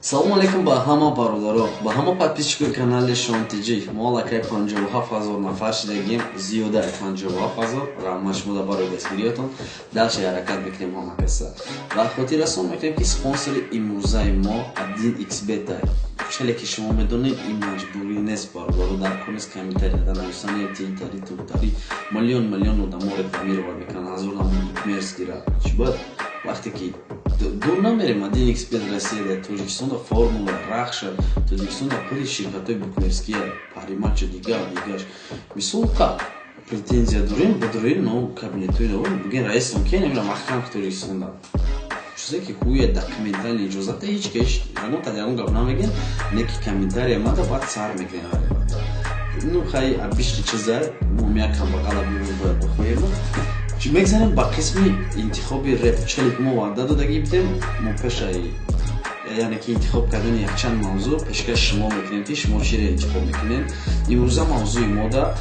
Салом алейкум ба ҳама бародаро, ба ҳама подписчикои канали Шонтиҷӣ. Мо аллакай 57,000 нафар шидагим, зиёда 57,000. Раҳмат шумо да барои дастгириётон. Далша ҳаракат мекунем ҳама каса. Ва хотир расон мекунем ки спонсори имрӯзаи мо Аддин XBet. Чале ки шумо медонед, ин маҷбурӣ нест бародаро, дар коммент комментарияда нависани Твиттари, Тутари миллион одамо рекламировать мекунанд, ҳазор намуд букмерскира. Чӣ бояд? Вақте ки дур намерем, Аддин XBet Россияда, Тоҷикистонда Формула, Рахша, Тоҷикистонда худи ширкатои букмерския, Паримача, дигар. Мисол как претензия дорем, бадорем но кабинетои давом буген раисом ки намира махкам Тоҷикистонда. Чизе ки хуя документальный иҷозата ҳеҷ кеш ягон та ягон гап намеген, не ки комментария мада баъд сар мекунем. Ну хай абишти чиза, мо якам ба қалаби бояд бахоем. Мегзарем ба қисми интихоби реп. Чале ки мо ваъда додагӣ будем, мо пешаи яъне ки интихоб кардани якчанд мавзӯъ пешкаши шумо мекунем ки шумо чиро интихоб мекунем. Имрӯза мавзӯи мода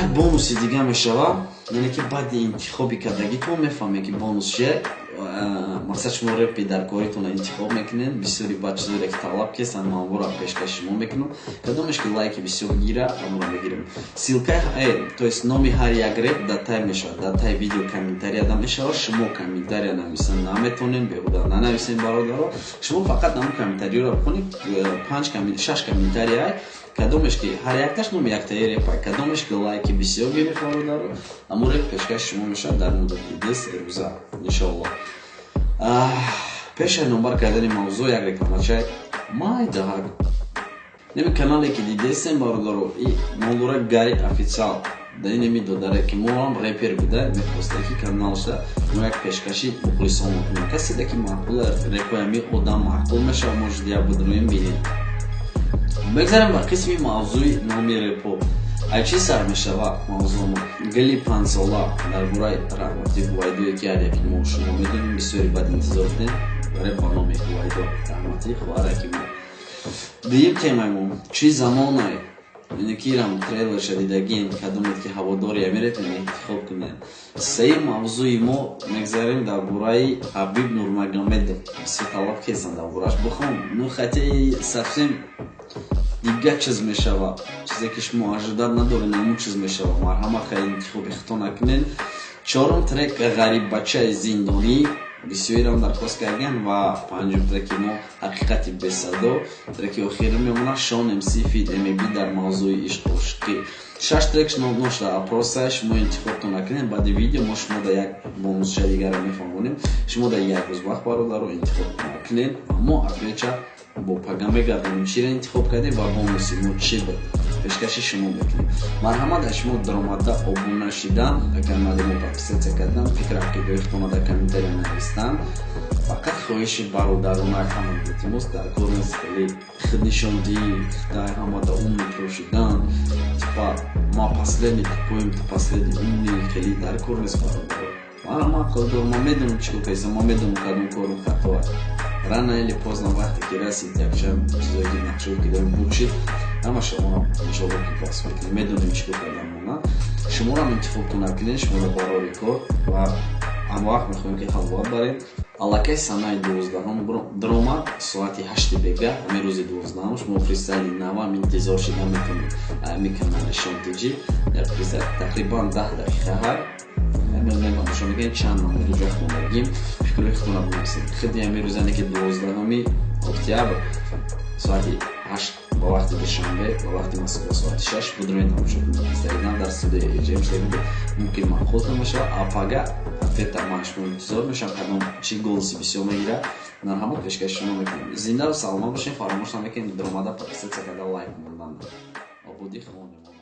як бонуси дига мешава, яъне ки баъди интихоби кардагитон мефаҳмем ки бонус чие. Мақсад шумо репи дар коритон интихоб мекунед, бисёри баъд чизоре ки талаб кесанд маъмура пешкаши шумо мекунам. Кадомеш ки лайки бисёр гира, амро мегирем. Силкаи то есть номи ҳар як реп датай мешавад, датай видео комментарияда мешавад. Шумо комментария нависан наметонем, беҳуда нанависем бародаро. Шумо фақат намо комментариёро бихонед, 5-6 комментария, кадомеш ки ҳар якташ номи яктаи репа, кадомеш ки лайки бисёр гирем бародаро, аммо реп пешкаши шумо мешавад дар муддати 10 рӯза иншоаллоҳ. Пешаи номбар кардани мавзӯъ як рекламачай майдаҳаг. Неми канале ки дидесем бародаро, молура Гарри официал дар неми додаре ки мо ҳам репер буда мехоста ки каналша мо як пешкаши мухлисон мекунем. Касе ки маъқул репоями одам маъқул мешава, мо жудия будроим бинем. Мегзарем ба қисми мавзӯи номи репо. Ай чӣ сар мешава мавзӯъ? Гали 5 сола дар бораи Раҳмати Ҳувайдое ки ҳар яки мо шумо медонем бисёри бад интизор дем. Реп ба номи Ҳувайдо Раҳмати хоҳараки мо. Дуюм темаи мо чӣ замонае? Яъне ки ирам трейлерша дидагин, кадомед ки ҳаводори амирепен интихоб кунед. Сеюм мавзӯи мо мегзарем дар бораи Ҳабиб Нурмагомедов. Бисёр талаб кесанд дар борааш бихом. Ну хати совсем дига чиз мешава, чизе ки шумо ажидат надоред, аммо чиз мешава. Марҳамат хай интихоби худтон накунед. Чорум трек Ғариббачаи зиндонӣ бисёрам дархост кардем ва панҷум треки мо Ҳақиқати бесадо. Треки охирӣ мемонад Шон МС фит МБ дар мавзӯи ишқ ошиқӣ. 6 трек шумо шуда опроса шумо интихобтон накунед. Баъди видео мо шумо да як бонусша дигаро мефаҳмонем. Шумо да як рӯз вақт бародаро интихоб накунед. Аммо афреча бо пага мегардонем чиро интихоб кардем ва бонуси мо чӣ буд пешкаши шумо мекунем. Марҳамат дар шумо даромада обуна шидан, канали мо подписатсия кардан, фикрафкидои худтона дар комментария навистан. Фақат хоҳиши бародаронак ҳама илтимос дар кори хеле худнишондии дар ҳамада умни прошидан. Типа ма последний тупоем, ту последний умни хеле дар кор нест бародаро. Марҳамат қодор ма медонам чӣ кайса, ма медонам кадом корум хато аст. Рано или поздно вақте ки расид якчанд чизое ки нақшои ки дорем бучид, ҳама шуморо иншоаллоҳ ки бахс мекунем, медонем чӣ кор кардан монад. Шуморо интихобтон накунед, шуморо барори кор ва ҳама вақт мехоҳем ки халват барем. Аллакай санаи 12 даромад соати 8 бега, ҳамин рӯзи 12 шумо фристайли навам интизор шида метавонед. Ҳамин канали Шонтиҷӣ дар тақрибан 10 дақиқа ҳай шумо мегӯед чанд номери ҷо хондагим, фикрҳои худтонро бинависед. Хиди ҳамин рӯзане ки 12 октябр соати 8 ба вақти душанбе, ба вақти Москва соати 6 будроед тамошо кунед. Инстаграм дар студияи эҷемшдагӣ мумкин маъқултон мешавад. Апага афета ма шумо интизор мешавам, кадом чӣ голоси бисёр мегирад. Марҳамат пешкаши шумо мекунем. Зинда ва саломат бошед. Фаромӯш намекунед даромада подписатсия карда лайк мондан. Ободи хонем.